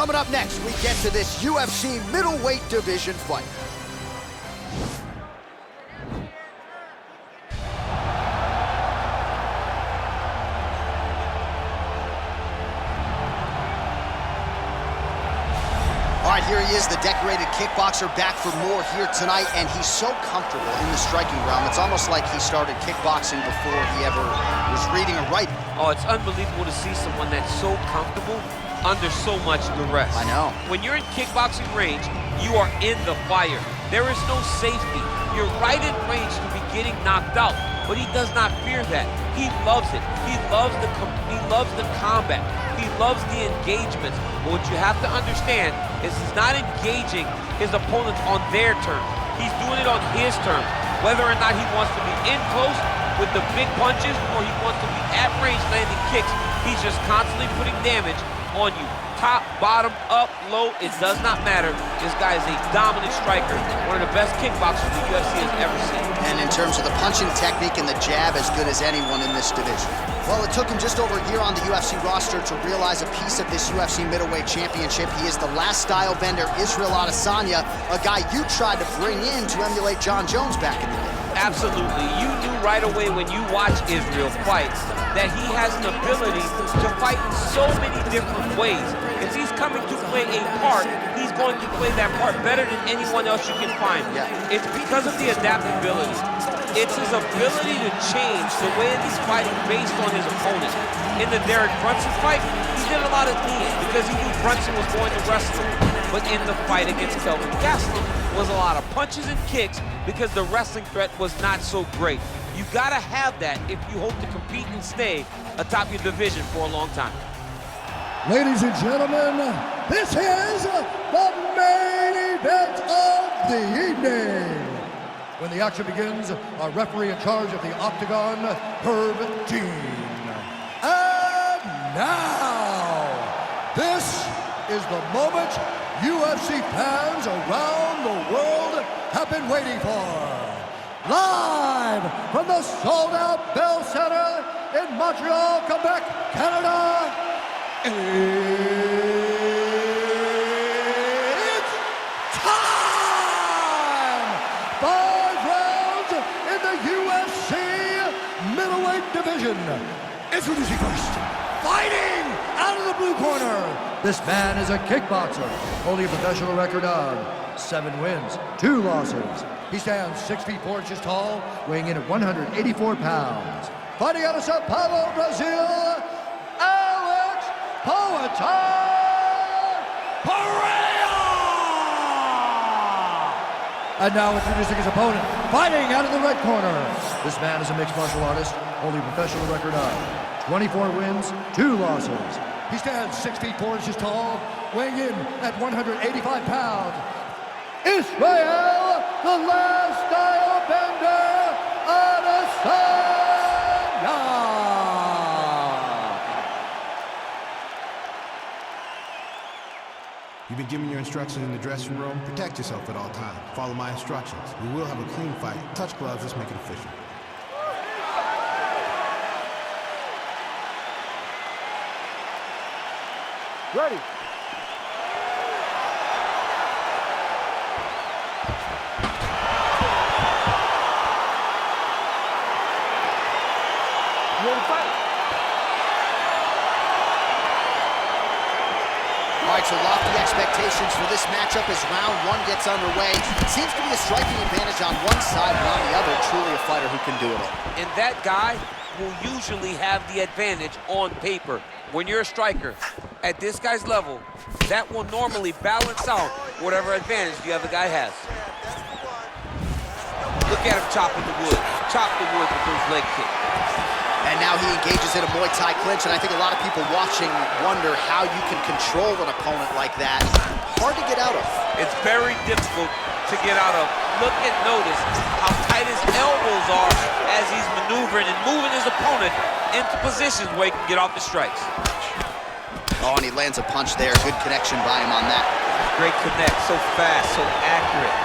Coming up next, we get to this UFC middleweight division fight. All right, here he is, the decorated kickboxer, back for more here tonight, and he's so comfortable in the striking realm. It's almost like he started kickboxing before he ever was reading or writing. Oh, it's unbelievable to see someone that's so comfortable under so much duress. I know. When you're in kickboxing range, you are in the fire. There is no safety. You're right in range to be getting knocked out, but he does not fear that. He loves it. He loves the combat. He loves the engagements. But what you have to understand is he's not engaging his opponents on their terms. He's doing it on his terms. Whether or not he wants to be in close with the big punches or he wants to be at range landing kicks, he's just constantly putting damage on you. Top, bottom, up, low, it does not matter. This guy is a dominant striker, one of the best kickboxers the UFC has ever seen. And in terms of the punching technique and the jab, as good as anyone in this division. Well, it took him just over a year on the UFC roster to realize a piece of this UFC middleweight championship. He is the last style bender, Israel Adesanya, a guy you tried to bring in to emulate John Jones back in the day. Absolutely. You knew right away when you watch Israel fight that he has an ability to fight in so many different ways. If he's coming to play a part, he's going to play that part better than anyone else you can find. Yeah. It's because of the adaptability. It's his ability to change the way that he's fighting based on his opponent. In the Derek Brunson fight, he did a lot of knees because he knew Brunson was going to wrestle. But in the fight against Kelvin Gastelum was a lot of punches and kicks because the wrestling threat was not so great. You gotta have that if you hope to compete and stay atop your division for a long time. Ladies and gentlemen, this is the main event of the evening. When the action begins, our referee in charge of the Octagon, Herb Dean. And now, this is the moment UFC fans around the world have been waiting for. Live from the sold-out Bell Center in Montreal, Quebec, Canada, it's time! 5 rounds in the UFC middleweight division. Introducing first, fighting out of the blue corner. This man is a kickboxer, holding a professional record of 7 wins, 2 losses. He stands 6 feet 4 inches tall, weighing in at 184 pounds. Fighting out of Sao Paulo, Brazil, Pereira! And now introducing his opponent, fighting out of the red corner. This man is a mixed martial artist, holding a professional record of 24 wins, 2 losses. He stands 6 feet 4 inches tall, weighing in at 185 pounds. Israel, the last style bender, Adesanya! You've been given your instructions in the dressing room. Protect yourself at all times. Follow my instructions. We will have a clean fight. Touch gloves, let's make it official. Ready. All right, so lofty expectations for this matchup as round 1 gets underway. It seems to be a striking advantage on one side and on the other, truly a fighter who can do it all. And that guy will usually have the advantage on paper. When you're a striker at this guy's level, that will normally balance out whatever advantage the other guy has. Look at him chopping the wood. Chop the wood with those leg kicks. And now he engages in a Muay Thai clinch, and I think a lot of people watching wonder how you can control an opponent like that. Hard to get out of. It's very difficult to get out of. Look and notice how tight his elbows are as he's maneuvering and moving his opponent into positions where he can get off the strikes. Oh, and he lands a punch there. Good connection by him on that. Great connect, so fast, so accurate.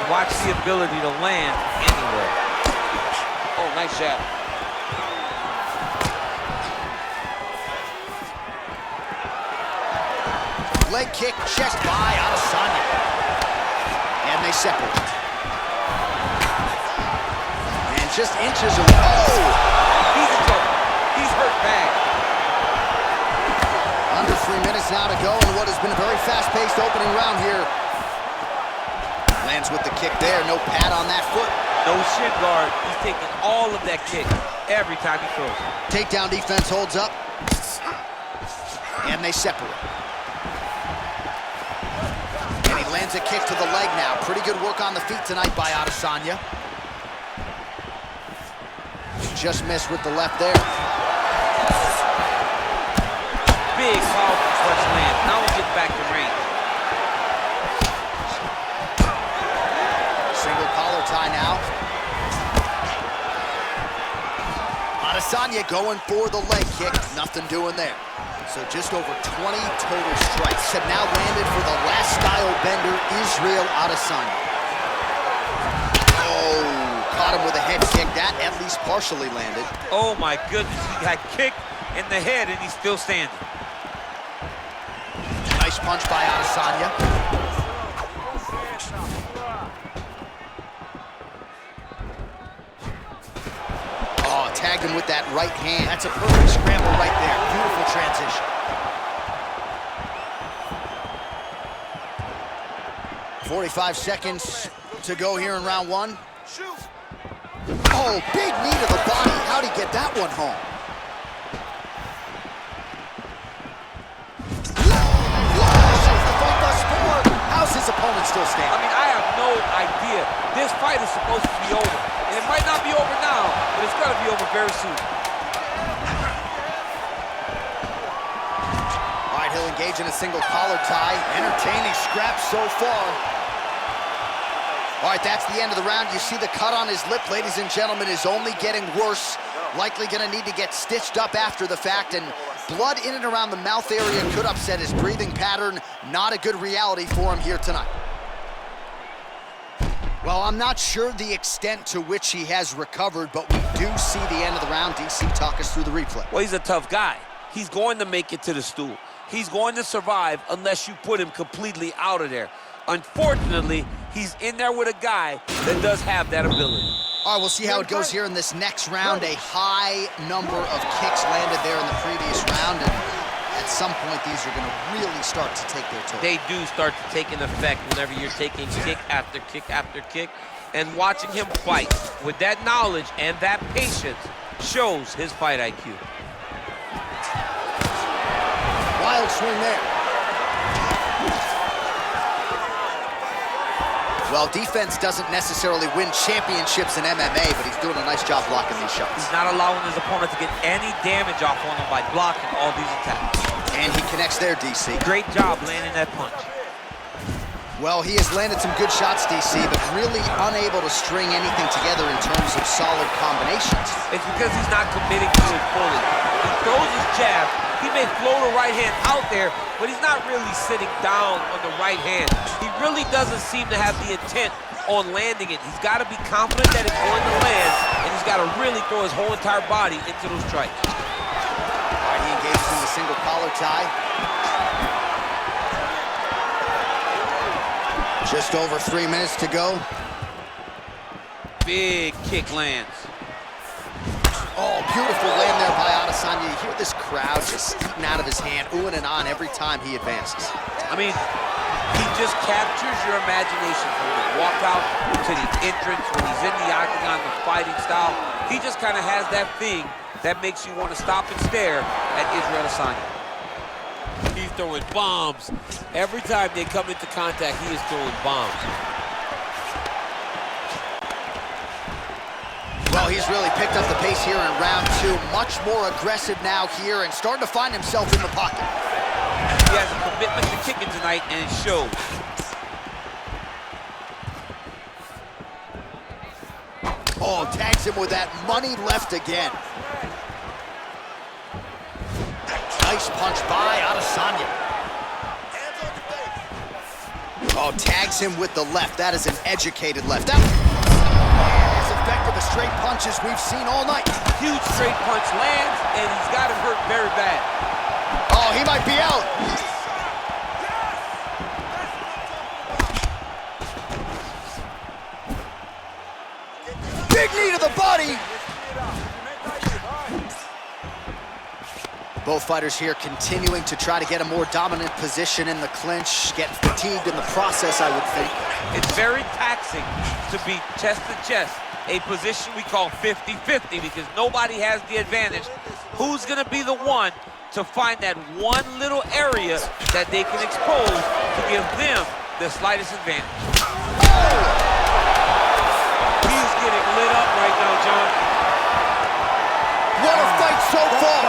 Watch the ability to land anywhere. Oh, nice jab. Leg kick checked by Adesanya. And they separate. And just inches away. Oh! He's in trouble. He's hurt bad. Under 3 minutes now to go in what has been a very fast-paced opening round here. Lands with the kick there. No pad on that foot. No shin guard. He's taking all of that kick every time he throws. Takedown defense holds up. And they separate. And he lands a kick to the leg now. Pretty good work on the feet tonight by Adesanya. Just missed with the left there. Big, powerful clutch land. Now we get back to range. Single collar tie now. Adesanya going for the leg kick. Nothing doing there. So just over 20 total strikes have now landed for the last style bender, Israel Adesanya. Oh, caught him with a head kick. That at least partially landed. Oh my goodness, he got kicked in the head and he's still standing. Nice punch by Adesanya. Oh, tagged him with that right hand. That's a perfect scramble right there. Beautiful transition. .45 seconds to go here in round one. Oh, big knee to the body. How'd he get that one home? How's his opponent still standing? I mean, I have no idea. This fight is supposed to be over. And it might not be over now, but it's going to be over very soon. All right, he'll engage in a single collar tie. Entertaining scrap so far. All right, that's the end of the round. You see the cut on his lip, ladies and gentlemen, is only getting worse. Likely going to need to get stitched up after the fact, and blood in and around the mouth area could upset his breathing pattern. Not a good reality for him here tonight. Well, I'm not sure the extent to which he has recovered, but we do see the end of the round. DC, talk us through the replay. Well, he's a tough guy. He's going to make it to the stool. He's going to survive unless you put him completely out of there. Unfortunately, he's in there with a guy that does have that ability. All right, we'll see how it goes here in this next round. A high number of kicks landed there in the previous round, and at some point, these are going to really start to take their toll. They do start to take an effect whenever you're taking kick after kick after kick, and watching him fight with that knowledge and that patience shows his fight IQ. Wild swing there. Well, defense doesn't necessarily win championships in MMA, but he's doing a nice job blocking these shots. He's not allowing his opponent to get any damage off on him by blocking all these attacks. And he connects there, DC. Great job landing that punch. Well, he has landed some good shots, DC, but really unable to string anything together in terms of solid combinations. It's because he's not committing to it fully. He throws his jab. He may float a right hand out there, but he's not really sitting down on the right hand. He really doesn't seem to have the intent on landing it. He's got to be confident that it's going to land, and he's got to really throw his whole entire body into those strikes. All right, he engages in the single collar tie. Just over 3 minutes to go. Big kick lands. Oh, beautiful land there by Adesanya. You hear this crowd just eating out of his hand, oohing and on every time he advances. I mean, he just captures your imagination from the walkout to the entrance, when he's in the octagon, the fighting style. He just kind of has that thing that makes you want to stop and stare at Israel Adesanya. He's throwing bombs. Every time they come into contact, he is throwing bombs. Well, he's really picked up the pace here in round two. Much more aggressive now here and starting to find himself in the pocket. He has a commitment to kicking tonight, and it shows. Oh, tags him with that money left again. Nice punch by Adesanya. Oh, tags him with the left. That is an educated left. That as effective as straight punches we've seen all night. Huge straight punch lands, and he's got him hurt very bad. Oh, he might be out. ready. Both fighters here continuing to try to get a more dominant position in the clinch, get fatigued in the process, I would think. It's very taxing to be chest to chest, a position we call 50-50 because nobody has the advantage. Who's gonna be the one to find that one little area that they can expose to give them the slightest advantage? He's getting lit up right now, John. What a fight so far!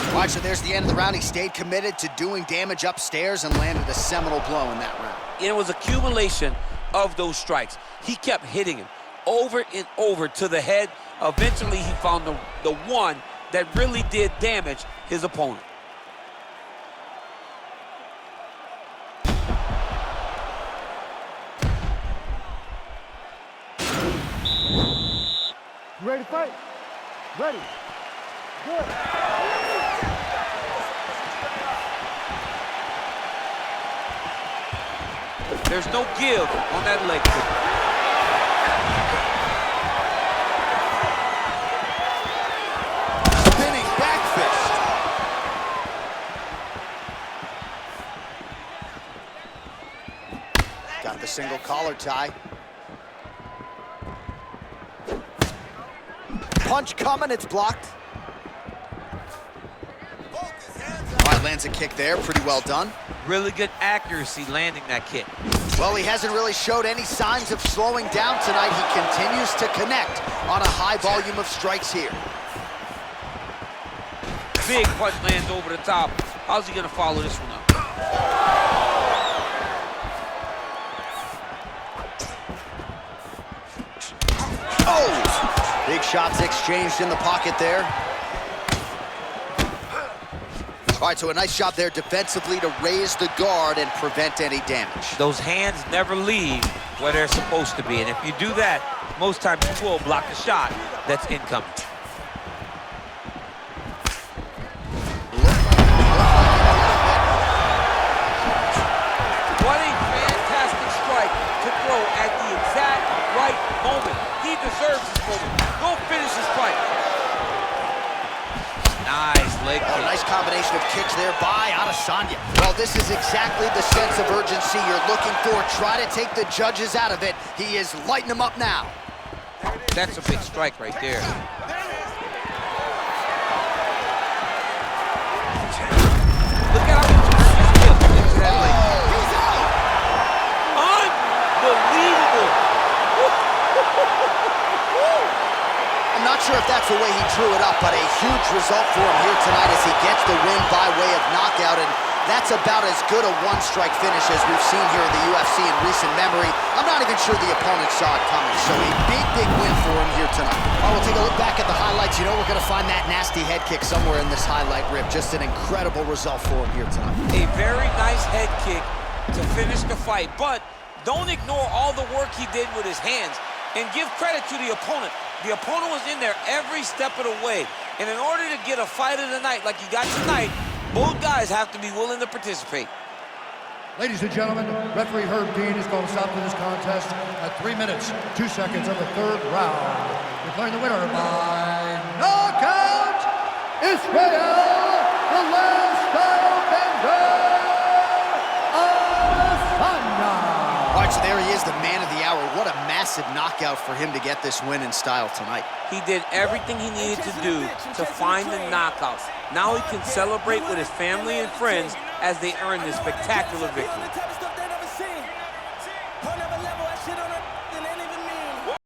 All right, so there's the end of the round. He stayed committed to doing damage upstairs and landed a seminal blow in that round. It was accumulation of those strikes. He kept hitting him over and over to the head. Eventually, he found the one that really did damage his opponent. You ready to fight? Ready. Good. There's no give on that leg kick. Spinning back fist. Got the single collar tie. Punch coming, it's blocked. All right, lands a kick there, pretty well done. Really good accuracy landing that kick. Well, he hasn't really showed any signs of slowing down tonight. He continues to connect on a high volume of strikes here. Big punch lands over the top. How's he gonna follow this one up? Oh! Big shots exchanged in the pocket there. All right, so a nice job there defensively to raise the guard and prevent any damage. Those hands never leave where they're supposed to be, and if you do that, most times you will block the shot that's incoming. What a fantastic strike to throw at the exact right moment. He deserves this moment. Go finish his fight. Nice leg kick. Nice combination of kicks there by Adesanya. Well, this is exactly the sense of urgency you're looking for. Try to take the judges out of it. He is lighting them up now. That's a big strike right there. Look at how he turns his hip into that leg. He's out! Unbelievable. I'm not sure if that's the way he drew it up, but a huge result for him here tonight as he gets the win by way of knockout, and that's about as good a one-strike finish as we've seen here in the UFC in recent memory. I'm not even sure the opponent saw it coming, so a big, big win for him here tonight. All right, we'll take a look back at the highlights. You know we're going to find that nasty head kick somewhere in this highlight rip. Just an incredible result for him here tonight. A very nice head kick to finish the fight, but don't ignore all the work he did with his hands, and give credit to the opponent. The opponent was in there every step of the way. And in order to get a fight of the night like you got tonight, both guys have to be willing to participate. Ladies and gentlemen, referee Herb Dean has called a stop to this contest at 3 minutes, 2 seconds of the third round. Declaring the winner by knockout, Israel, the last style bender, Adesanya. All right, so there he is, the man of the hour. What a massive knockout for him to get this win in style tonight. He did everything he needed to do to find the knockout. Now he can celebrate with his family and friends as they earn this spectacular victory.